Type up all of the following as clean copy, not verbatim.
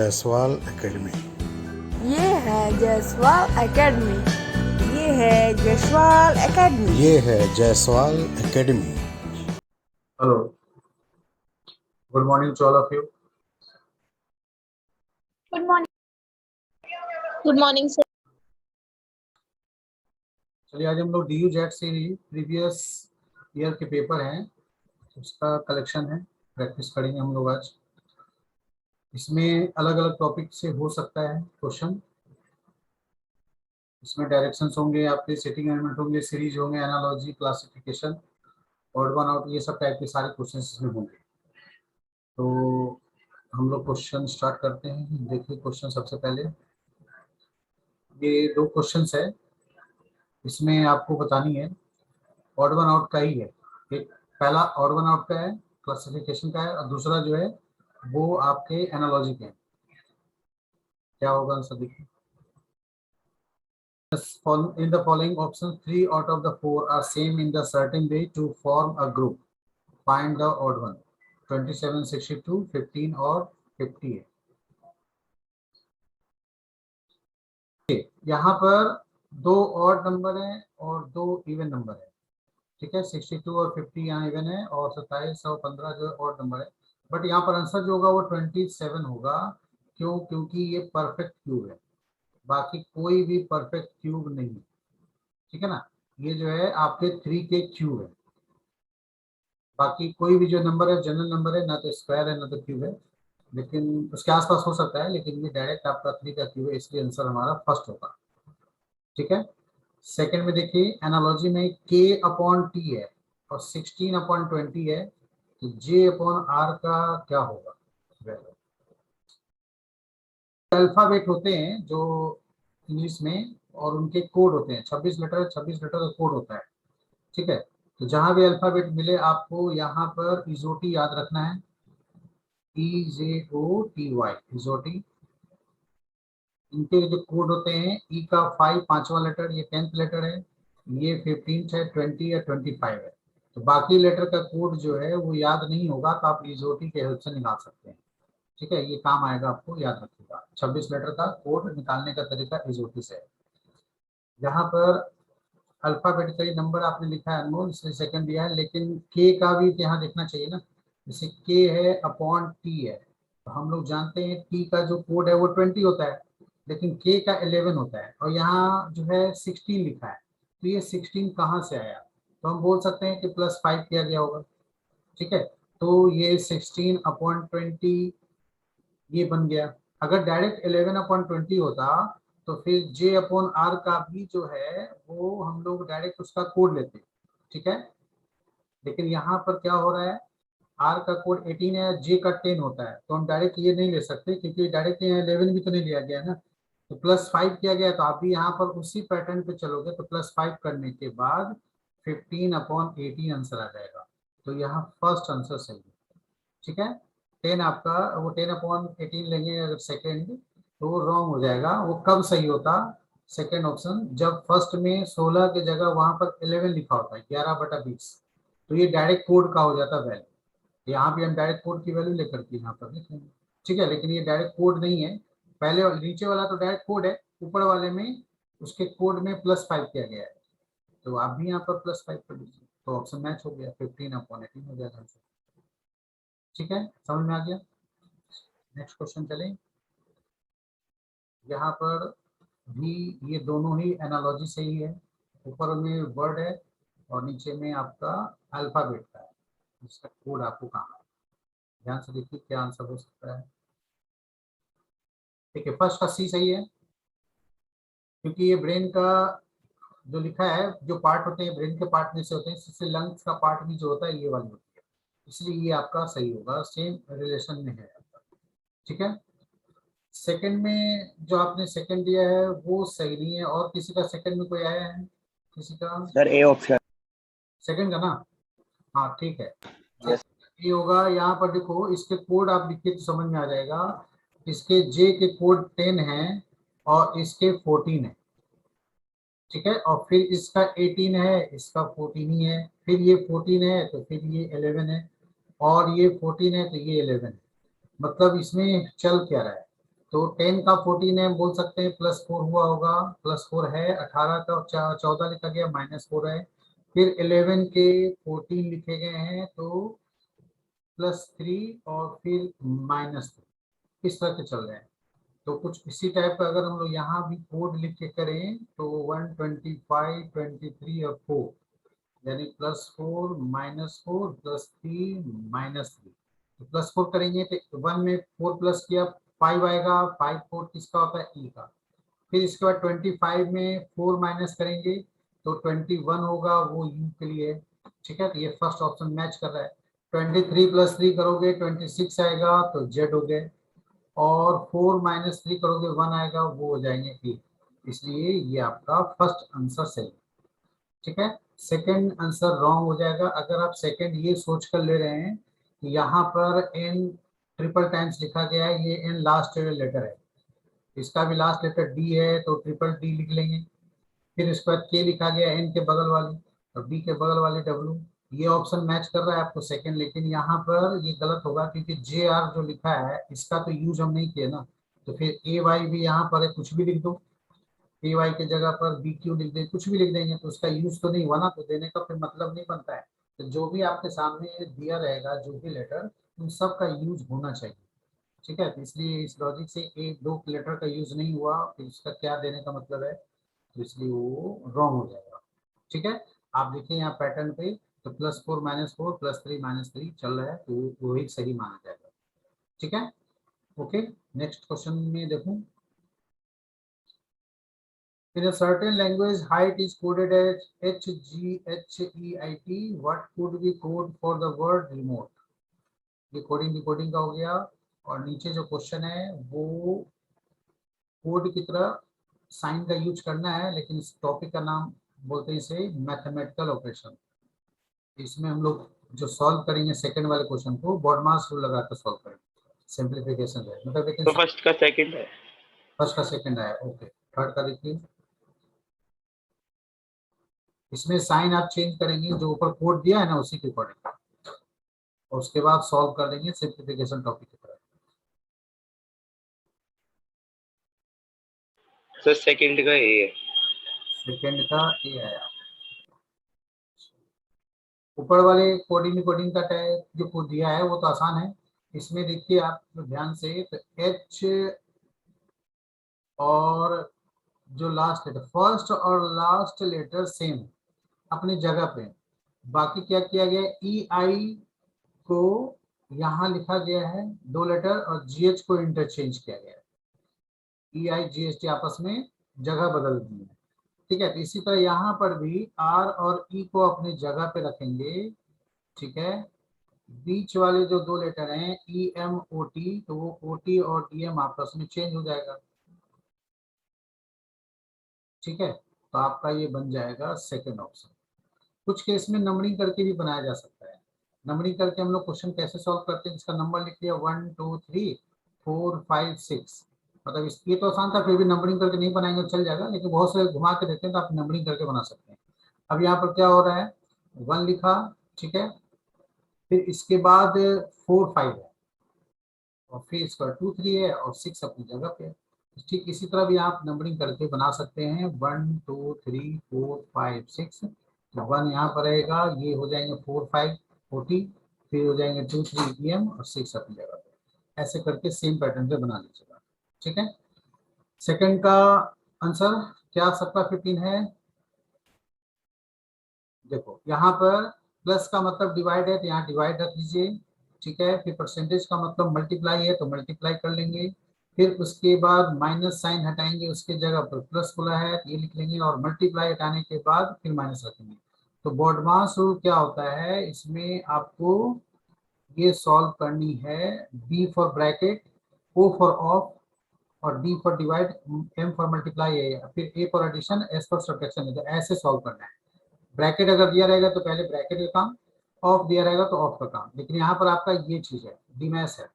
Jaiswal academy. ये है Jaiswal academy. ये है जायसवाल एकेडमी। ये है Jaiswal academy. Hello, good morning to all of you. Good morning. Good morning sir. चलिए आज हम लोग डी यू जेट से ही प्रीवियस ईयर के पेपर हैं उसका कलेक्शन है, प्रैक्टिस करेंगे हम लोग आज। इसमें अलग अलग टॉपिक से हो सकता है क्वेश्चन। इसमें डायरेक्शंस होंगे, आपके सेटिंग एलिमेंट होंगे, सीरीज होंगे, analogy, classification, odd one out, ये सब टाइप के सारे क्वेश्चन इसमें होंगे। तो हम लोग क्वेश्चन स्टार्ट करते हैं। देखिए क्वेश्चन सबसे पहले ये दो क्वेश्चंस है, इसमें आपको बतानी है ऑड वन आउट का ही है। एक पहला ऑड वन आउट का है, क्लासिफिकेशन का है, और दूसरा जो है वो आपके एनालॉजी के हैं। क्या होगा आंसर देखिए। In the following options, 3 out of the 4 are same in the certain way to form a group. Find the odd one. 27, 62, 15 और 58। यहाँ पर दो ऑड नंबर है और दो इवन नंबर है, ठीक है। 62 और 50 यहाँ इवन है और 27 और 15 जो है ऑड नंबर है। बट यहाँ पर आंसर जो होगा वो 27 होगा। क्यों? क्योंकि ये परफेक्ट क्यूब है, बाकी कोई भी परफेक्ट क्यूब नहीं है, ठीक है ना। ये जो है आपके 3 के क्यूब है, बाकी कोई भी जो नंबर है जनरल नंबर है, ना तो स्क्वायर है ना तो क्यूब है, लेकिन उसके आसपास हो सकता है, लेकिन ये डायरेक्ट आपका 3 का क्यूब है, इसलिए आंसर हमारा फर्स्ट होगा, ठीक है। सेकंड में देखिए एनालॉजी में k अपॉन टी है और 16 अपॉन 20 है, तो j अपॉन r का क्या होगा? अल्फाबेट होते हैं जो इंग्लिश में और उनके कोड होते हैं, 26 लेटर 26 लेटर का कोड होता है, ठीक है। तो जहां भी अल्फाबेट मिले आपको यहाँ पर इजोटी याद रखना है, EJOTY इजोटी। इनके जो कोड होते हैं, ई का 5 पांचवा लेटर, ये 10th लेटर है, ये 15th है, 20 या 25 है। तो बाकी लेटर का कोड जो है वो याद नहीं होगा, तो आप इजोटी के हेल्प से निकाल सकते हैं, ठीक है। ये काम आएगा, आपको याद रखिएगा। 26 लेटर का कोड निकालने का तरीका इजोटी से है। यहाँ पर अल्फाबेटिकली नंबर आपने लिखा है अनमोल, इसलिए सेकंड दिया है, लेकिन के का भी यहाँ देखना चाहिए ना। जैसे के है अपॉन टी है, तो हम लोग जानते हैं टी का जो कोड है वो 20 होता है, लेकिन के का 11 होता है, और यहाँ जो है 16 लिखा है। तो ये 16 कहाँ से आया? तो हम बोल सकते हैं कि +5 किया गया होगा, ठीक है। तो ये 16 अपॉन 20 ये बन गया। अगर डायरेक्ट 11 अपॉन 20 होता तो फिर j अपॉन r का भी जो है वो हम लोग डायरेक्ट उसका कोड लेते, ठीक है। लेकिन यहाँ पर क्या हो रहा है, r का कोड 18 है, j का 10 होता है, तो हम डायरेक्ट ये नहीं ले सकते, क्योंकि डायरेक्ट 11 भी तो नहीं लिया गया ना। तो +5 किया गया, तो आप भी यहाँ पर उसी पैटर्न पे चलोगे, तो +5 करने के बाद 15 अपॉन 18 आंसर आ जाएगा। तो यहाँ फर्स्ट आंसर सही है, ठीक है। 10 आपका वो 10 अपॉन 18 लेंगे अगर सेकेंड, तो वो रॉन्ग हो जाएगा। वो कब सही होता? सेकेंड ऑप्शन, जब फर्स्ट में 16 की जगह वहां पर 11 लिखा होता है, 11/20, तो ये डायरेक्ट कोड का हो जाता वैल्यू। यहाँ भी हम डायरेक्ट कोड की वैल्यू लेकर के यहाँ पर लिखेंगे, ठीक है। लेकिन ये डायरेक्ट कोड नहीं है, पहले नीचे वाला तो डायरेक्ट कोड है, ऊपर वाले में उसके कोड में +5 किया गया है, तो आप भी यहाँ पर +5 कर लीजिए, तो ऑप्शन मैच हो गया, 15 अपॉन 18 हो जाएगा आंसर, ठीक है। समझ में आ गया? नेक्स्ट क्वेश्चन चलें। यहाँ पर भी ये दोनों ही एनालॉजी से ही है, ऊपर में वर्ड है और नीचे में आपका अल्फाबेट का है, इसका कोड आपको काम है। ध्यान से देखिए क्या आंसर हो सकता है। ठीक है, फर्स्ट का सी सही है, क्योंकि ये ब्रेन का जो लिखा है, जो पार्ट होते हैं ब्रेन के पार्ट में से होते हैं, इससे लंग्स का पार्ट भी जो होता है ये वाली होती है, इसलिए ये आपका सही होगा, सेम रिलेशन में है आपका, ठीक है। सेकंड में जो आपने सेकंड दिया है वो सही नहीं है, और किसी का सेकंड में कोई आया है? किसी का सर ए ऑप्शन सेकंड का ना? हाँ ठीक है, यस ये होगा। यहाँ पर देखो इसके कोड आप लिखिए तो समझ में आ जाएगा। इसके जे के कोड 10 है और इसके 14 है, ठीक है। और फिर इसका 18 है, इसका 14 ही है, फिर ये 14 है तो फिर ये 11 है, और ये 14 है तो ये 11 है। मतलब इसमें चल क्या रहा है, तो 10 का 14 है, हम बोल सकते हैं +4 हुआ होगा, +4 है, 18 का 14 लिखा गया, -4 है, फिर 11 के 14 लिखे गए हैं तो +3 और फिर -3, इस तरह के चल रहे हैं। तो कुछ इसी टाइप का अगर हम लोग यहाँ भी कोड लिख के करें तो 125, 23 और 4, यानी +4 -4 +3 -3। तो +4 करेंगे तो 1 में 4 प्लस किया 5 आएगा, 5 4 किसका होता है, ई का। फिर इसके बाद 25 में 4 माइनस करेंगे तो 21 होगा, वो यू के लिए है। ठीक है, तो ये फर्स्ट ऑप्शन मैच कर रहा है। 23 + 3 करोगे 26 आएगा तो जेड हो गए, और 4 - 3 करोगे 1 आएगा, वो हो जाएंगे ए। इसलिए ये आपका फर्स्ट आंसर सही। ठीक है, सेकंड आंसर रॉन्ग हो जाएगा। अगर आप सेकंड ये सोच कर ले रहे हैं कि यहाँ पर एन ट्रिपल टाइम्स लिखा गया है, ये एन लास्ट लेटर है, इसका भी लास्ट लेटर डी है तो ट्रिपल डी लिख लेंगे। फिर इसके बाद के लिखा गया एन के बगल वाली और बी के बगल वाली डब्ल्यू, ये ऑप्शन मैच कर रहा है आपको सेकंड। लेकिन यहाँ पर ये गलत होगा क्योंकि जे आर जो लिखा है इसका तो यूज हम नहीं किए ना, तो फिर ए वाई भी यहाँ पर है, कुछ भी लिख दो, ए वाई के जगह पर बी क्यू लिख दें, कुछ भी लिख देंगे तो उसका यूज तो नहीं हुआ ना, तो देने का फिर मतलब नहीं बनता है। तो जो भी आपके सामने दिया रहेगा जो भी लेटर, उन सब का यूज होना चाहिए। ठीक है, तो इसलिए इस लॉजिक से एक दो लेटर का यूज नहीं हुआ, फिर इसका क्या देने का मतलब है, तो इसलिए वो रॉन्ग हो जाएगा। ठीक है, आप देखिए यहाँ पैटर्न पे, तो +4 -4 +3 -3 चल रहा है, तो वो ही सही माना जाएगा। ठीक है, ओके। नेक्स्ट क्वेश्चन में देखूं, in a certain language height is coded as HGHEIT, what could be code for the word remote? ये कोडिंग डिकोडिंग का हो गया। और नीचे जो क्वेश्चन है वो कोड की तरह साइन का यूज करना है, लेकिन इस टॉपिक का नाम बोलते हैं इसे मैथमेटिकल ऑपरेशन। इसमें हम लोग जो सॉल्व करेंगे सेकंड वाले क्वेश्चन को बॉडमास रूल लगाकर सॉल्व करेंगे, सिंप्लीफिकेशन है मतलब। लेकिन तो फर्स्ट का सेकंड है। फर्स्ट का सेकंड है, ओके। थर्ड का देखिए, इसमें साइन आप चेंज करेंगे, जो ऊपर कोड दिया है ना उसी के अकॉर्डिंग, और उसके बाद सॉल्व कर देंगे सिंप्लीफिकेशन टॉपिक की तरह। सर सेकंड का ए है। सेकंड का ए आया। ऊपर वाले कोडिंग कोडिंग का टैग जो कोड दिया है वो तो आसान है। इसमें देखिए आप ध्यान से, तो एच और जो लास्ट लेटर, फर्स्ट और लास्ट लेटर सेम अपनी जगह पे, बाकी क्या किया गया, ई आई को यहाँ लिखा गया है 2 लेटर और जीएच को इंटरचेंज किया गया है, ई आई जी एच टी आपस में जगह बदल दी है। ठीक है, तो इसी तरह यहाँ पर भी आर और ई को अपनी जगह पे रखेंगे। ठीक है, बीच वाले जो 2 लेटर हैं ई एम ओ टी, तो वो ओ टी और डी एम आपस में चेंज हो जाएगा। ठीक है, तो आपका ये बन जाएगा सेकंड ऑप्शन। कुछ केस में नंबरिंग करके भी बनाया जा सकता है। नंबरिंग करके हम लोग क्वेश्चन कैसे सॉल्व करते हैं, इसका नंबर लिख लिया 1 2 3 4 5 6, मतलब ये तो आसान था, फिर भी नंबरिंग करके नहीं बनाएंगे तो चल जाएगा, लेकिन बहुत से घुमा के देते हैं तो आप नंबरिंग करके बना सकते हैं। अब यहाँ पर क्या हो रहा है, 1 लिखा, ठीक है, फिर इसके बाद 4 5 है, और फिर इसका 2 3 है और 6 अपनी जगह पे है। ठीक इसी तरह भी आप नंबरिंग करके बना सकते हैं, 1 2 3 4 5 6, तो 1 यहाँ पर रहेगा, ये हो जाएंगे 4 5 40, फिर हो जाएंगे 2 3 EM और 6 अपनी जगह पे। ऐसे करके सेम पैटर्न पे बना लीजिएगा। ठीक है, सेकंड का आंसर क्या सबका 15 है। देखो यहाँ पर प्लस का मतलब डिवाइड है तो यहाँ डिवाइड रख लीजिए। ठीक है, फिर परसेंटेज का मतलब मल्टीप्लाई है तो मल्टीप्लाई कर लेंगे, फिर उसके बाद माइनस साइन हटाएंगे, उसके जगह पर प्लस खुला है तो ये लिख लेंगे, और मल्टीप्लाई हटाने के बाद फिर माइनस रखेंगे। तो बॉडमास रूल क्या होता है, इसमें आपको ये सॉल्व करनी है, B for bracket, O for of, और D for divide, M for multiply है, फिर A for addition, S for subtraction है, तो ऐसे सॉल्व करना है। ब्रैकेट अगर दिया रहेगा तो पहले ब्रैकेट का काम, ऑफ दिया रहेगा तो ऑफ का काम, लेकिन यहाँ पर आपका ये चीज है, डिमैस है,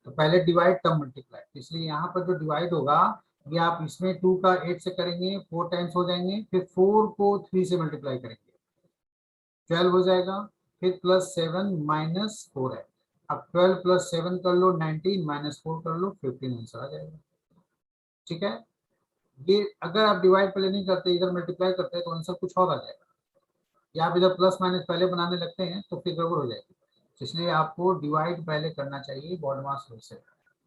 तो पहले डिवाइड तब मल्टीप्लाई। इसलिए यहाँ पर जो डिवाइड होगा ये आप इसमें 2 का 8 से करेंगे, 4 टाइम्स हो जाएंगे, फिर 4 को 3 से मल्टीप्लाई करेंगे, 12 हो जाएगा, फिर +7 -4 है। अब 12 + 7 कर लो 19, -4 कर लो 15, आंसर आ जाएगा। ठीक है, ये अगर आप डिवाइड पहले नहीं करते, इधर मल्टीप्लाई करते हैं तो आंसर कुछ और आ जाएगा, या आप इधर प्लस माइनस पहले बनाने लगते हैं तो फिर गड़बड़ हो जाएगी। तो इसलिए आपको डिवाइड पहले करना चाहिए बॉड मास रूल से।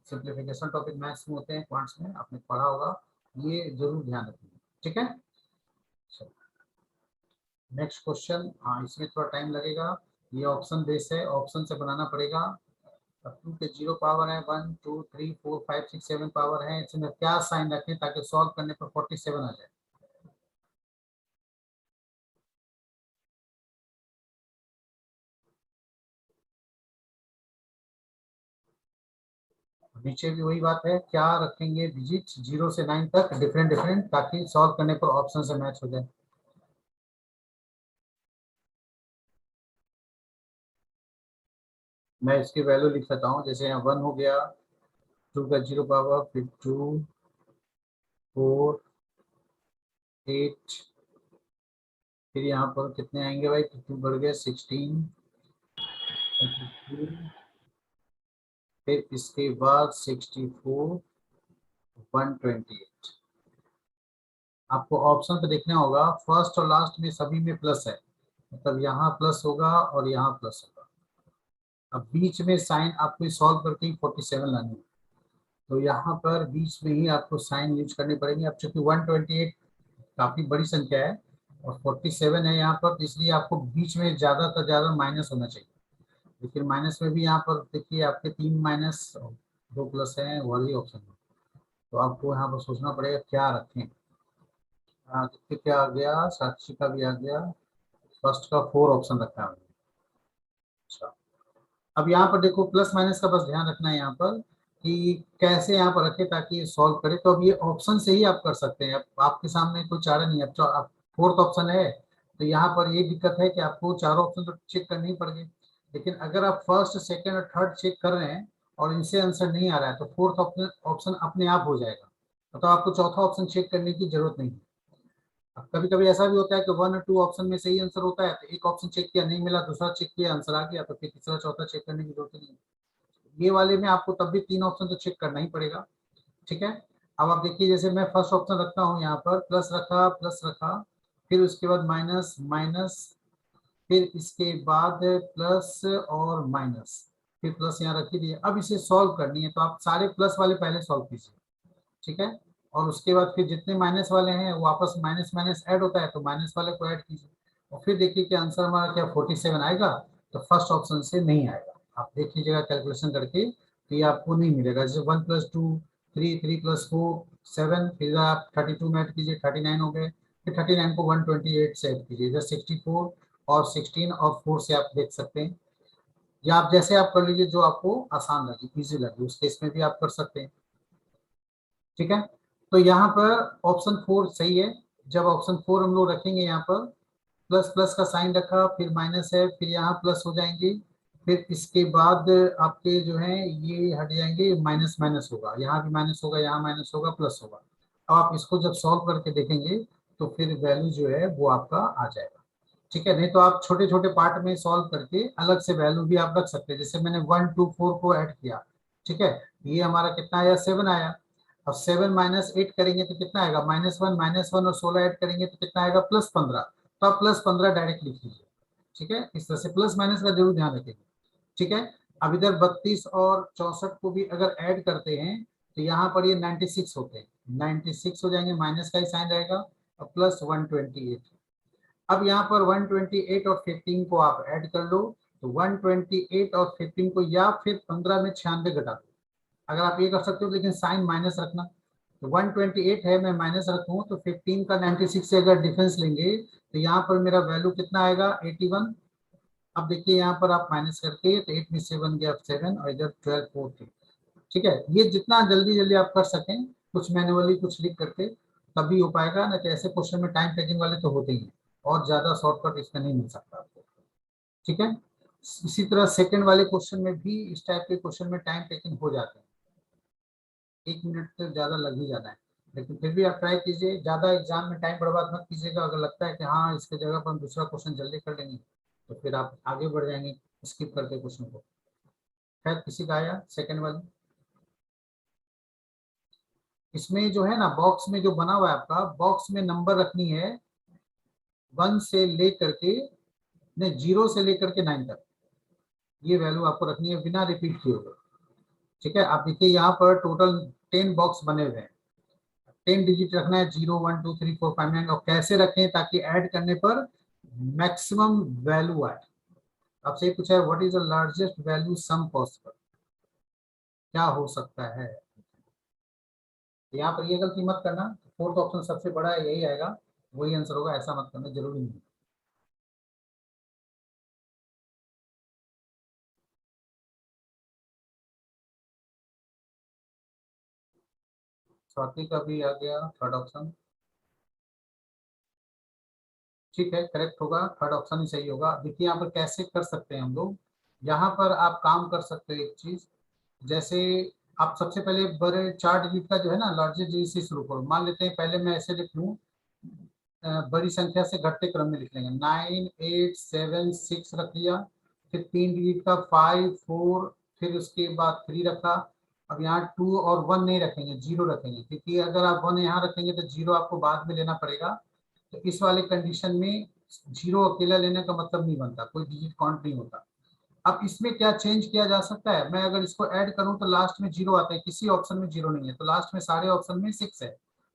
सिंप्लीफिकेशन टॉपिक मैथ्स में होते हैं, क्वांट्स में आपने पढ़ा होगा, ये जरूर ध्यान रखिए। ठीक है, नेक्स्ट क्वेश्चन। हाँ, इसमें थोड़ा टाइम लगेगा, ये ऑप्शन बेस है, ऑप्शन से बनाना पड़ेगा। अब 2 के 0 पावर है, 1 2 3 4 5 6 7 पावर है, इसमें क्या साइन रखें ताकि सॉल्व करने पर 47 आ जाए। नीचे भी वही बात है, क्या रखेंगे डिजिट 0 से 9 तक डिफरेंट डिफरेंट, ताकि सॉल्व करने पर ऑप्शन से मैच हो जाए। मैं इसकी वैल्यू लिख सकता हूँ, जैसे यहाँ 1 हो गया, 2 का 0 पावर, फिर 2 4 8, फिर यहाँ पर कितने आएंगे भाई, 2 बढ़ गया 16, फिर इसके बाद 64 128। आपको ऑप्शन पे देखना होगा, फर्स्ट और लास्ट में सभी में प्लस है, मतलब यहाँ प्लस होगा और यहाँ प्लस होगा। अब बीच में साइन आपको सॉल्व करके ही 47 लानी है, तो यहाँ पर बीच में ही आपको साइन यूज करनी पड़ेगी। अब चूंकि 128 काफी बड़ी संख्या है और 47 है यहाँ पर, तो इसलिए आपको बीच में ज्यादा से ज्यादा माइनस होना चाहिए। लेकिन माइनस में भी यहाँ पर देखिए आपके 3 माइनस 2 प्लस है, वही ऑप्शन है, तो आपको यहाँ पर सोचना पड़ेगा क्या रखें। देखिए क्या आ गया, साक्षी का भी आ गया, फर्स्ट का 4 ऑप्शन रखा है। अच्छा, अब यहाँ पर देखो प्लस माइनस का बस ध्यान रखना है यहाँ पर कि कैसे यहाँ पर रखे ताकि ये सॉल्व करे। तो अब ये ऑप्शन से ही आप कर सकते हैं, अब आपके सामने कोई चारा नहीं है। अब फोर्थ ऑप्शन है, तो यहाँ पर ये दिक्कत है कि आपको चारों ऑप्शन तो चेक करने ही पड़ेंगे। लेकिन अगर आप फर्स्ट सेकेंड और थर्ड चेक कर रहे हैं और इनसे आंसर नहीं आ रहा है, तो फोर्थ ऑप्शन अपने आप हो जाएगा, मतलब आपको चौथा ऑप्शन चेक करने की जरूरत नहीं है। अब कभी कभी ऐसा भी होता है कि 1 और 2 ऑप्शन में सही आंसर होता है, तो एक ऑप्शन चेक किया नहीं मिला, दूसरा चेक किया आंसर आ गया, तो फिर तीसरा चौथा चेक करने की जरूरत नहीं है। ये वाले में आपको तब भी 3 ऑप्शन तो चेक करना ही पड़ेगा। ठीक है, अब आप देखिए जैसे मैं फर्स्ट ऑप्शन रखता हूँ, यहाँ पर प्लस रखा, फिर उसके बाद माइनस माइनस, फिर इसके बाद प्लस और माइनस, फिर प्लस यहाँ रख ही दिए। अब इसे सॉल्व करनी है, तो आप सारे प्लस वाले पहले सॉल्व कीजिए। ठीक है, और उसके बाद फिर जितने माइनस वाले हैं वो आपस माइनस माइनस ऐड होता है, तो माइनस वाले को ऐड कीजिए, और फिर देखिए कि आंसर हमारा क्या 47 आएगा। तो फर्स्ट ऑप्शन से नहीं आएगा, आप देख लीजिएगा कैलकुलेशन करके, तो ये आपको नहीं मिलेगा। जैसे 1 + 2 3 3 + 4 7, फिर आप 32 में ऐड कीजिए 39 हो गए, फिर 39 को 128 से ऐड कीजिए, इधर 64 और 16 और 4 से आप देख सकते हैं, या आप जैसे आप कर लीजिए जो आपको आसान लगे, इजी लगे, उस केस में भी आप कर सकते हैं। ठीक है, तो यहाँ पर ऑप्शन 4 सही है। जब ऑप्शन 4 हम लोग रखेंगे, यहाँ पर प्लस प्लस का साइन रखा, फिर माइनस है, फिर यहाँ प्लस हो जाएंगे, फिर इसके बाद आपके जो है ये हट जाएंगे, माइनस माइनस होगा, यहाँ भी माइनस होगा, यहाँ माइनस होगा, प्लस होगा। अब आप इसको जब सॉल्व करके देखेंगे तो फिर वैल्यू जो है वो आपका आ जाएगा। ठीक है, नहीं तो आप छोटे छोटे पार्ट में सॉल्व करके अलग से वैल्यू भी आप रख सकते हैं। जैसे मैंने 1 2 4 को ऐड किया, ठीक है, ये हमारा कितना आया, 7 आया। अब 7 - 8 करेंगे तो कितना आएगा, -1 और 16 ऐड करेंगे तो कितना आएगा, +15। तो आप +15 डायरेक्ट लिख लीजिए। ठीक है, इस तरह से प्लस माइनस का जरूर ध्यान रखेंगे। ठीक है, अब इधर 32 और 64 को भी अगर ऐड करते हैं तो यहाँ पर ये 96 होते हैं, 96 हो जाएंगे, माइनस का ही साइन रहेगा, और प्लस 128। अब यहाँ पर 128 और 15 को आप ऐड कर लो, तो 128 और 15 को या फिर 15 में 96 घटा दो, अगर आप ये कर सकते हो, लेकिन साइन माइनस रखना। तो 128 है, मैं माइनस रखूँ, तो 15 का 96 से अगर डिफरेंस लेंगे तो यहाँ पर मेरा वैल्यू कितना आएगा, 81। अब देखिए यहाँ पर आप माइनस करके, तो 8 में से 1 गया 7, और इधर 12 4 3। ठीक है, ये जितना जल्दी जल्दी आप कर सकें, कुछ मैनुअली कुछ लिख करके, तभी हो पाएगा ना, कि ऐसे क्वेश्चन में टाइम टेकिंग वाले तो होते ही हैं, और ज्यादा शॉर्टकट इसमें नहीं मिल सकता आपको। ठीक है, इसी तरह सेकंड वाले क्वेश्चन में भी इस टाइप के क्वेश्चन में टाइम टेकिंग हो जाते हैं, 1 मिनट से ज्यादा लग ही जाना है। लेकिन फिर भी आप ट्राई कीजिए, ज्यादा एग्जाम में टाइम बर्बाद मत कीजिएगा। अगर लगता है कि हाँ इसके जगह पर हम दूसरा क्वेश्चन जल्दी कर लेंगे, तो फिर आप आगे बढ़ जाएंगे स्किप करके क्वेश्चन को। खैर, किसी का आया सेकंड वाले। इसमें जो है ना बॉक्स में जो बना हुआ है आपका, बॉक्स में नंबर रखनी है 1 से लेकर के, नहीं 0 से लेकर के 9 तक, ये वैल्यू आपको रखनी है बिना रिपीट किए हुए। ठीक है, आप देखिए यहाँ पर टोटल 10 बॉक्स बने हुए हैं, 10 डिजिट रखना है, 0 1 2 3 4 5 9। और कैसे रखें ताकि ऐड करने पर मैक्सिमम वैल्यू आए। आपसे ये पूछा है what is the largest value sum possible, क्या हो सकता है। यहाँ पर ये गलती मत करना, फोर्थ ऑप्शन सबसे बड़ा है यही आएगा, वही आंसर होगा, ऐसा मत करना, जरूरी नहीं। चौथी का भी आ गया थर्ड ऑप्शन, ठीक है करेक्ट होगा, थर्ड ऑप्शन ही सही होगा। देखिए यहाँ पर कैसे कर सकते हैं हम लोग, यहाँ पर आप काम कर सकते हो एक चीज, जैसे आप सबसे पहले बड़े 4 डिजिट का जो है ना लार्जेस्ट डिजिट से शुरू करो। मान लेते हैं पहले मैं ऐसे लिख लूँ, बड़ी संख्या से घटते क्रम में लिख लेंगे, 9 8 7 6 रख लिया, फिर 3 डिजिट का 5 4, फिर उसके बाद 3 रखा। अब यहाँ 2 और 1 नहीं रखेंगे, 0 रखेंगे, क्योंकि अगर आप 1 यहाँ रखेंगे तो 0 आपको बाद में लेना पड़ेगा। तो इस वाले कंडीशन में 0 अकेला लेने का मतलब नहीं बनता, कोई डिजिट काउंट नहीं होता। अब इसमें क्या चेंज किया जा सकता है, मैं अगर इसको ऐड करूं तो लास्ट में 0 आता है, किसी ऑप्शन में 0 नहीं है, तो लास्ट में सारे ऑप्शन में 6 है।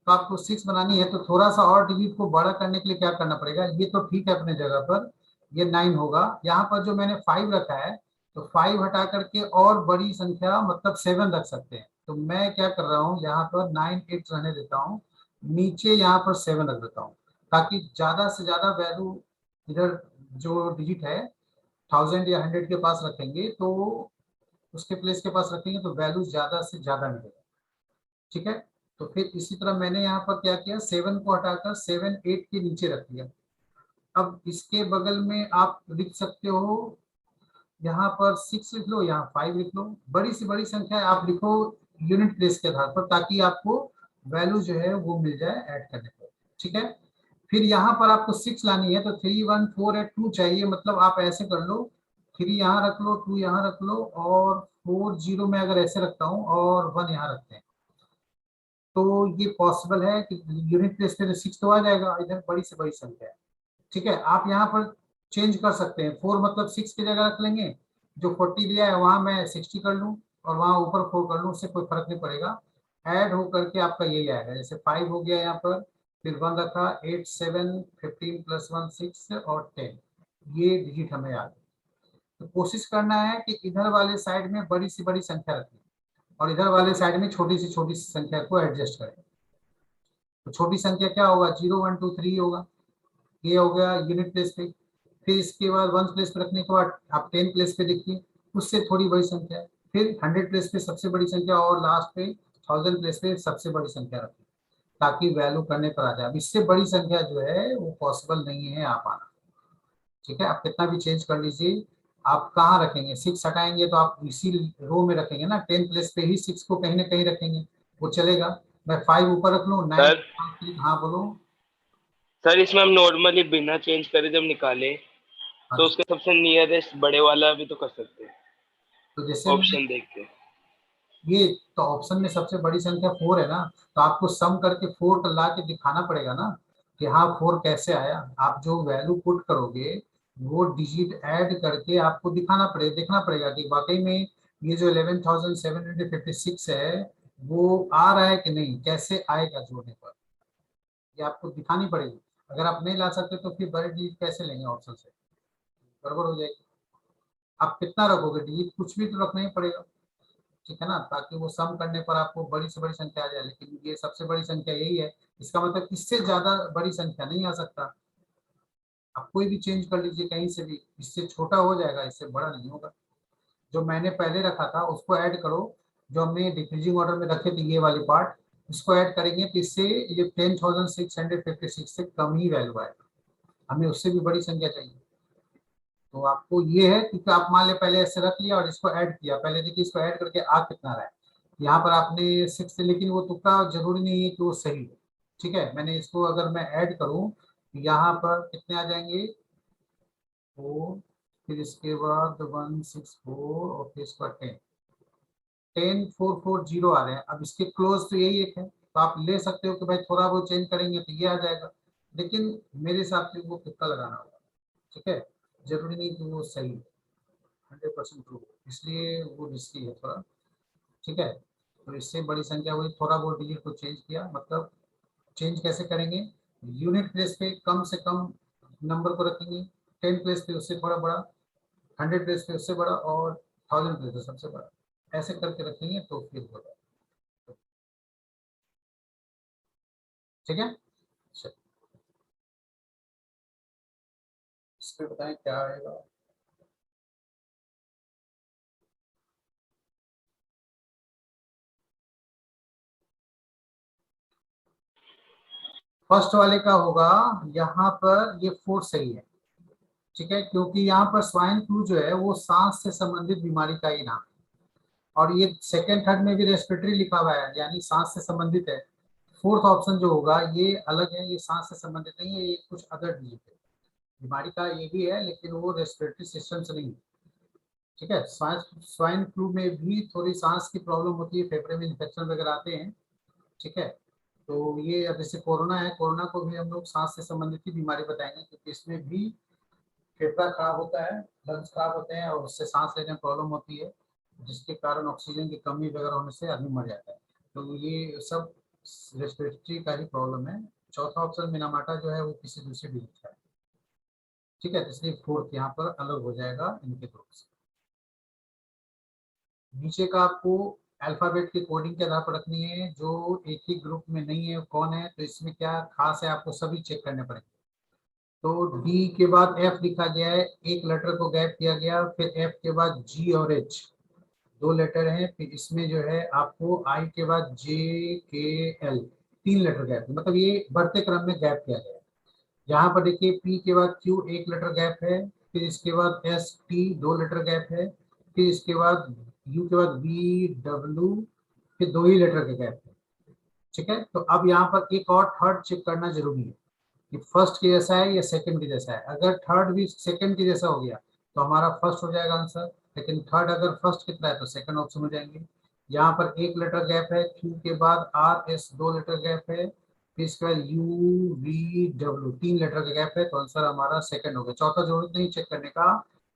तो आपको 6 बनानी है, तो थोड़ा सा और डिजिट को बड़ा करने के लिए क्या करना पड़ेगा, ये तो ठीक है अपने जगह पर, ये 9 होगा। यहाँ पर जो मैंने 5 रखा है, तो 5 हटा करके और बड़ी संख्या मतलब 7 रख सकते हैं। तो मैं क्या कर रहा हूँ, यहाँ पर 9 8 रहने देता हूँ, नीचे यहाँ पर 7 रख देता हूँ, ताकि ज्यादा से ज्यादा वैल्यू इधर जो डिजिट है 1000 या 100 के पास रखेंगे, तो उसके प्लेस के पास रखेंगे तो वैल्यू ज्यादा से ज्यादा मिलेगा। ठीक है, तो फिर इसी तरह मैंने यहाँ पर क्या किया, 7 को हटाकर 7 8 के नीचे रख दिया। अब इसके बगल में आप लिख सकते हो, यहाँ पर 6 लिख लो, यहाँ 5 लिख लो, बड़ी से बड़ी संख्या आप लिखो यूनिट प्लेस के आधार पर, ताकि आपको वैल्यू जो है वो मिल जाए ऐड करने पर। ठीक है, फिर यहाँ पर आपको 6 लानी है, तो 3 1 4 8 2 चाहिए, मतलब आप ऐसे कर लो, 3 यहाँ रख लो, 2 यहाँ रख लो, और 4 0 में अगर ऐसे रखता हूँ और 1 यहाँ रखते हैं, तो ये पॉसिबल है कि यूनिट प्लेस पे 6 तो आ जाएगा, इधर बड़ी से बड़ी संख्या है। ठीक है, आप यहाँ पर चेंज कर सकते हैं, 4 मतलब 6 की जगह रख लेंगे, जो 40 दिया है वहां मैं 60 कर लूँ, और वहां ऊपर 4 कर लूँ, उससे कोई फर्क नहीं पड़ेगा। ऐड होकर के आपका यही आएगा, जैसे 5 हो गया यहाँ पर, फिर 1 रखा, 8 7 15 प्लस 1 6 और 10, ये डिजिट हमें आ गए। तो कोशिश करना है कि इधर वाले साइड में बड़ी से बड़ी संख्या रखें, और इधर वाले साइड में छोटी से छोटी संख्या को एडजस्ट करें। तो छोटी संख्या क्या होगा, 0 1 2 3 होगा, ये हो गया यूनिट प्लेस पे। फिर इसके बाद 1 प्लेस पे रखने के बाद आप 10 प्लेस पे देखिए, उससे थोड़ी बड़ी संख्या है, फिर 100 प्लेस पे सबसे बड़ी संख्या, और लास्ट पे 1000 प्लेस पे सबसे बड़ी संख्या रखें, ताकि वैल्यू करने पर आ जाए। अब इससे बड़ी संख्या जो है वो पॉसिबल नहीं है आ पाना। ठीक है, आप कितना भी चेंज कर लीजिए, आप कहाँ रखेंगे, 6 हटाएंगे तो आप इसी रो में रखेंगे ना, 10 प्लेस पे ही 6 को कहीं ना कहीं रखेंगे, वो चलेगा। मैं 5 ऊपर रख लूँ, 9। सर हाँ बोलो। सर इसमें हम नॉर्मली बिना चेंज करे जब निकाले हाँ तो जी, उसके सबसे नियरेस्ट बड़े वाला भी तो कर सकते हैं, तो जैसे मैं ऑप्शन देख के। ये, तो ऑप्शन में सबसे बड़ी संख्या 4 है ना, तो आपको सम करके 4 को ला के दिखाना पड़ेगा ना, कि हाँ 4 कैसे आया। आप जो वैल्यू पुट करोगे वो डिजिट ऐड करके आपको दिखाना पड़ेगा, देखना पड़ेगा कि वाकई में ये जो 11,756 है वो आ रहा है कि नहीं, कैसे आएगा जोड़ने पर, ये आपको दिखानी पड़ेगी। अगर आप नहीं ला सकते तो फिर बड़े डिजिट कैसे लेंगे ऑप्शन से, गड़बड़ हो जाएगी। आप कितना रखोगे डिजिट, कुछ भी तो रखना ही पड़ेगा। ठीक है ना, ताकि वो सम करने पर आपको बड़ी से बड़ी संख्या आ जाए, लेकिन ये सबसे बड़ी संख्या यही है, इसका मतलब इससे ज्यादा बड़ी संख्या नहीं आ सकता। आप कोई भी चेंज कर लीजिए कहीं से भी, इससे छोटा हो जाएगा, इससे बड़ा नहीं होगा। जो मैंने पहले रखा था उसको ऐड करो, जो हमने डिक्रीजिंग ऑर्डर में रखे थे ये वाली पार्ट, इसको ऐड करेंगे तो इससे ये 10,656 से कम ही वैल्यू आएगा, हमें उससे भी बड़ी संख्या चाहिए। तो आपको ये है, क्योंकि आप मान ले पहले ऐसे रख लिया और इसको ऐड किया, पहले देखिए इसको ऐड करके आ कितना रहा है, यहाँ पर आपने 6, लेकिन वो तुक्का जरूरी नहीं है कि वो सही है। ठीक है, मैंने इसको अगर मैं ऐड करूं, यहाँ पर कितने आ जाएंगे 4, फिर इसके बाद 164 और फिर इसका 10 10 4 4 0 आ रहे हैं। अब इसके क्लोज तो यही एक है, तो आप ले सकते हो कि भाई थोड़ा बहुत चेंज करेंगे तो ये आ जाएगा, लेकिन मेरे हिसाब से वो तुक्का लगाना होगा, ठीक है। जरूरी नहीं कि वो सही 100% ट्रू, इसलिए वो रिस्की है थोड़ा, ठीक है। तो इससे बड़ी संख्या हुई, थोड़ा बहुत डिजिट को चेंज किया, मतलब चेंज कैसे करेंगे, यूनिट प्लेस पे कम से कम नंबर को रखेंगे, 10 प्लेस पे उससे थोड़ा बड़ा, 100 प्लेस पे उससे बड़ा, और 1000 प्लेस पे सबसे बड़ा, ऐसे करके रखेंगे तो फिर होगा, ठीक है। चलिए, इस पे बताएं क्या आएगा। फर्स्ट वाले का होगा, यहाँ पर ये 4 सही है, ठीक है, क्योंकि यहाँ पर स्वाइन फ्लू जो है वो सांस से संबंधित बीमारी का ही नाम है, और ये सेकंड थर्ड में भी रेस्पिरेटरी लिखा हुआ है, यानी सांस से संबंधित है। फोर्थ ऑप्शन जो होगा ये अलग है, ये सांस से संबंधित नहीं है, ये कुछ अदर डिजीज है, बीमारी का ये भी है लेकिन वो रेस्पिरेटरी सिस्टम से नहीं है, ठीक है। स्वाइन फ्लू में भी थोड़ी सांस की प्रॉब्लम होती है, फेफड़े में इन्फेक्शन वगैरह आते हैं, ठीक है। तो ये अब जैसे कोरोना है, कोरोना को भी हम लोग सांस से संबंधित ही बीमारी बताएंगे, क्योंकि इसमें भी फेफड़ा खराब होता है, लंग्स खराब होते हैं, और उससे सांस लेने में प्रॉब्लम होती है, जिसके कारण ऑक्सीजन की कमी वगैरह होने से आदमी मर जाता है। तो ये सब रेस्पिरेटरी का ही प्रॉब्लम है। चौथा ऑप्शन मिनामाटा जो है वो किसी दूसरी डिजीज का है, ठीक है, तो इसलिए फोर्थ यहाँ पर अलग हो जाएगा इनके ग्रुप से। नीचे का आपको अल्फाबेट की कोडिंग के आधार पर रखनी है, जो एक ही ग्रुप में नहीं है कौन है, तो इसमें क्या खास है आपको सभी चेक करने पड़ेंगे। तो डी के बाद एफ लिखा गया है, एक लेटर को गैप किया गया, फिर एफ के बाद जी और एच 2 लेटर हैं, फिर इसमें जो है आपको आई के बाद जे के एल 3 लेटर गैप है, मतलब ये बढ़ते क्रम में गैप किया गया है। यहाँ पर देखिए पी के बाद क्यू 1 लेटर गैप है, फिर इसके बाद एस टी 2 लेटर गैप है, फिर इसके बाद यू के बाद बी डब्ल्यू, फिर 2 ही लेटर के गैप है, ठीक है। तो अब यहाँ पर एक और थर्ड चेक करना जरूरी है कि फर्स्ट के जैसा है या सेकंड के जैसा है। अगर थर्ड भी सेकंड के जैसा हो गया तो हमारा फर्स्ट हो जाएगा आंसर, लेकिन थर्ड अगर फर्स्ट कितना है तो सेकंड ऑप्शन हो जाएंगे। यहाँ पर एक लेटर गैप है, क्यू के बाद आर एस 2 लेटर गैप है, फिर इसके बाद यू वी डब्ल्यू 3 लेटर का गैप है, तो आंसर हमारा सेकंड हो गया। चौथा जरूरत नहीं चेक करने का,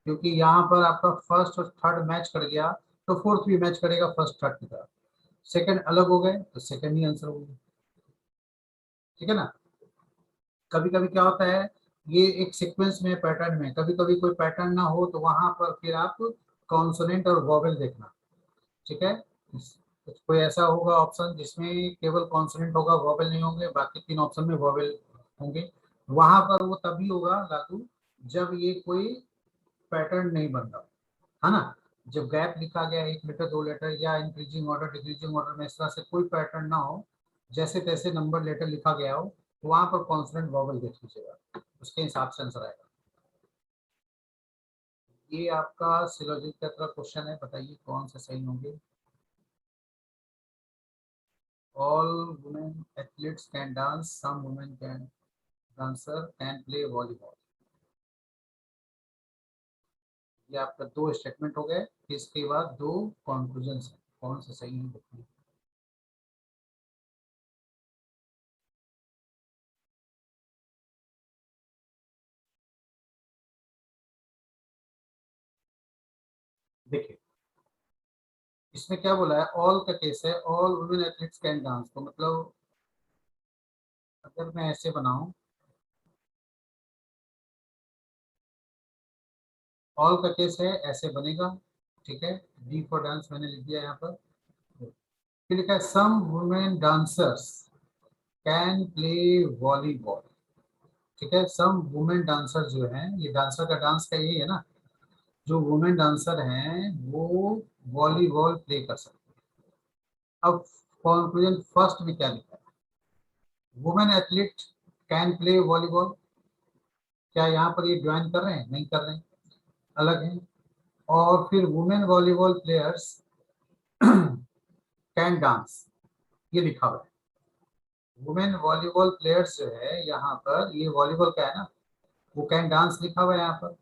क्योंकि यहाँ पर आपका फर्स्ट और थर्ड मैच कर गया, तो फोर्थ भी मैच करेगा फर्स्ट थर्ड की तरह। सेकंड अलग हो गए तो सेकंड ही आंसर होगा, ठीक है ना। कभी कभी क्या होता है, ये एक सीक्वेंस में पैटर्न में, कभी कभी कोई पैटर्न ना हो तो वहां पर फिर आप कॉन्सोनेंट और वॉवेल देखना, ठीक है। कोई ऐसा होगा ऑप्शन जिसमें केवल कॉन्सोनेंट होगा, वॉवेल नहीं होंगे, बाकी 3 ऑप्शन में वॉवेल होंगे, वहां पर वो तभी होगा लागू जब ये कोई पैटर्न नहीं बन रहा, है ना। जब गैप लिखा गया 1 लेटर 2 लेटर या इंक्रीजिंग ऑर्डर डिक्रीजिंग ऑर्डर में, इस तरह से कोई पैटर्न ना हो, जैसे तैसे नंबर लेटर लिखा गया हो, तो वहां पर कॉन्सोनेंट वॉवेल देख लीजिएगा, उसके हिसाब से आंसर आएगा। ये आपका सिलोजिक का तरह क्वेश्चन है, बताइए कौन से सही होंगे। All women athletes can dance, some women can dancer can play volleyball. ये आपका 2 स्टेटमेंट हो गए, इसके बाद 2 कॉन्क्लूजन है, कौन से सही है देखिए। देखिए इसमें क्या बोला है, ऑल का केस है, all women athletes can dance, तो मतलब अगर मैं ऐसे बनाऊं, ऑल का केस है ऐसे बनेगा, ठीक है। डी फॉर डांस मैंने लिख दिया यहाँ पर, फिर लिखा है some women dancers can play volleyball, ठीक है। सम वुमेन डांसर जो है, ये डांसर का डांस का यही है ना, जो वुमेन डांसर हैं वो वॉलीबॉल प्ले कर सकते हैं। अब कंक्लूजन फर्स्ट में क्या लिखा है, women athlete can play volleyball, क्या यहाँ पर ये ज्वाइन कर रहे हैं, नहीं कर रहे हैं, अलग है। और फिर women volleyball players can dance, ये लिखा हुआ है। वुमेन वॉलीबॉल प्लेयर्स जो है यहाँ पर, ये वॉलीबॉल का है ना, वो कैन डांस लिखा हुआ है यहाँ पर,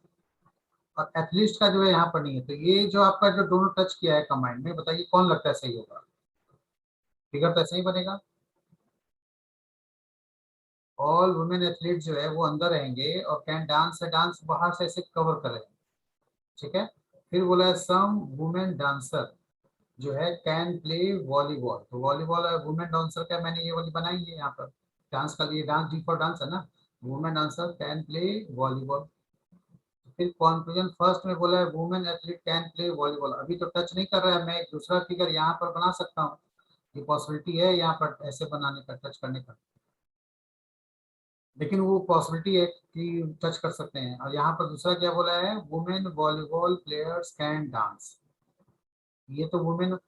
और एथलीट का जो है यहाँ पर नहीं है। तो ये जो आपका जो दोनों टच किया है कमांड में, बताइए कौन लगता है सही होगा, फिगर तो ऐसे ही बनेगा, ऑल वुमेन एथलीट जो है वो अंदर रहेंगे और कैन डांस है, डांस बाहर से ऐसे कवर कर रहेंगे, ठीक है। फिर बोला है सम वुमेन डांसर जो है कैन प्ले वॉलीबॉल, तो वॉलीबॉल और वुमेन डांसर का मैंने ये वाली बनाई है यहाँ पर, डांस का लिए डांस डी फॉर डांस है ना, women dancer can play volleyball. फिर कॉन्क्लूजन फर्स्ट में बोला है women athlete can play volleyball, अभी तो टच नहीं कर रहा है, मैं एक दूसरा फिगर यहाँ पर बना सकता हूँ, ये पॉसिबिलिटी है यहाँ पर ऐसे बनाने का, टच करने का, लेकिन वो पॉसिबिलिटी है कि टच कर सकते हैं। और यहाँ पर दूसरा क्या बोला है women volleyball players can dance, ये तो वुमेन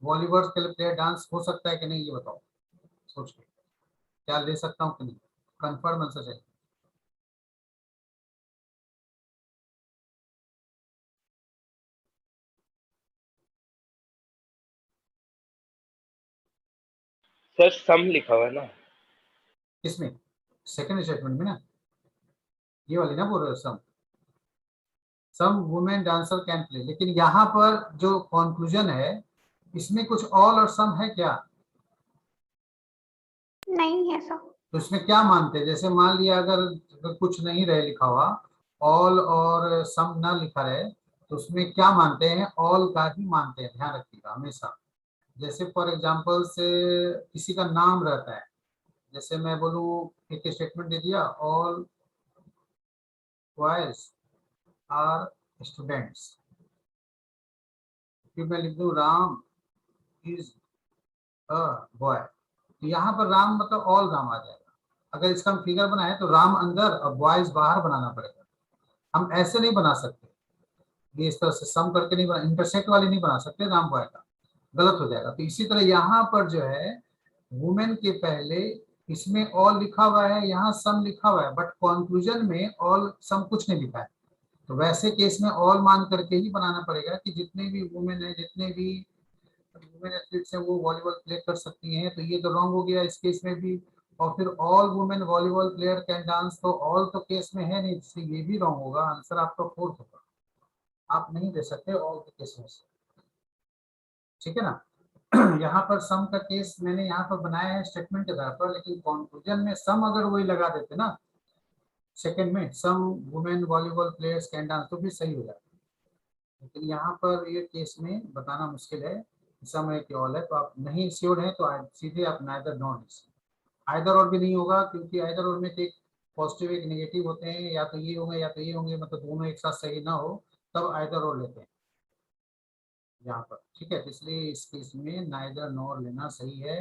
वॉलीबॉल के लिए प्लेयर डांस हो सकता है कि नहीं, ये बताओ सोच के, क्या ले सकता हूँ कि नहीं, कंफर्म आंसर चाहिए। सर सम लिखा हुआ है ना। किसमें, सेकंड स्टेटमेंट में ना, ये वाली ना बोल रहे हो some women dancer can play, लेकिन यहाँ पर जो कंक्लूजन है इसमें कुछ ऑल और सम है क्या, नहीं है सर। तो इसमें क्या मानते हैं, जैसे मान लिया अगर कुछ नहीं रहे लिखा हुआ, ऑल और सम ना लिखा रहे, तो उसमें क्या मानते हैं, ऑल का ही मानते हैं, ध्यान रखिएगा हमेशा। जैसे फॉर एग्जांपल से किसी का नाम रहता है, जैसे मैं बोलूँ एक स्टेटमेंट दे दिया ऑल बॉयज आर स्टूडेंट्स, फिर मैं लिख दूँ राम इज अ बॉय, तो यहाँ पर राम मतलब ऑल राम आ जाएगा। अगर इसका हम फिगर बनाए तो राम अंदर और बॉयज बाहर बनाना पड़ेगा, हम ऐसे नहीं बना सकते, ये इस तरह से सम करके नहीं बना, इंटरसेक्ट वाली नहीं बना सकते राम बॉय का, गलत हो जाएगा। तो इसी तरह यहाँ पर जो है वुमेन के पहले इसमें ऑल लिखा हुआ है, यहाँ सम लिखा हुआ है, बट कंक्लूजन में ऑल सम कुछ नहीं लिखा है, तो वैसे केस में ऑल मान करके ही बनाना पड़ेगा कि जितने भी वुमेन है, जितने भी वुमेन एथलीट्स हैं वो वॉलीबॉल प्ले कर सकती हैं, तो ये तो रॉन्ग हो गया इस केस में भी। और फिर all women volleyball player can dance, तो ऑल तो केस में है नहीं, इसलिए ये भी रॉन्ग होगा, आंसर आपका फोर्थ होगा, आप नहीं दे सकते ऑल के केस में से, ठीक है ना। यहाँ पर सम का केस मैंने यहाँ पर बनाया है स्टेटमेंट के आधार पर, लेकिन कंक्लूजन में सम अगर वही लगा देते ना सेकंड में, some women volleyball players can dance, तो भी सही हो जाता, लेकिन यहाँ पर ये केस में बताना मुश्किल है सम है कि ऑल है, तो आप नहीं श्योर हैं तो सीधे आप नाइदर नॉट लिख सकते, आइदर और भी नहीं होगा, क्योंकि आइदर और में एक पॉजिटिव एक नेगेटिव होते हैं, या तो ये होंगे या तो ये होंगे, मतलब दोनों एक साथ सही ना हो तब आइदर और लेते हैं यहाँ पर, ठीक है। इसलिए इस केस में नाइदर नॉर लेना सही है,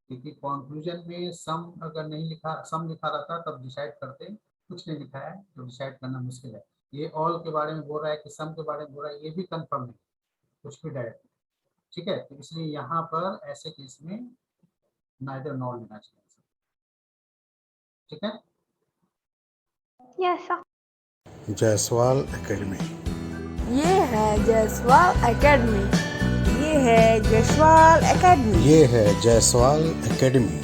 क्योंकि कंक्लूजन में सम अगर नहीं लिखा, सम लिखा रहता तब डिसाइड करते, कुछ नहीं लिखा है तो डिसाइड करना मुश्किल है। ये ऑल के बारे में बोल रहा है कि सम के बारे में बोल रहा है, ये भी कंफर्म नहीं, कुछ भी डायरेक्ट, ठीक है। तो इसलिए यहाँ पर ऐसे केस में नाइदर नॉर लेना चाहिए, ठीक है। Yes sir. जायसवाल एकेडमी, ये है जायसवाल एकेडमी, ये है जायसवाल एकेडमी। ये है जायसवाल एकेडमी।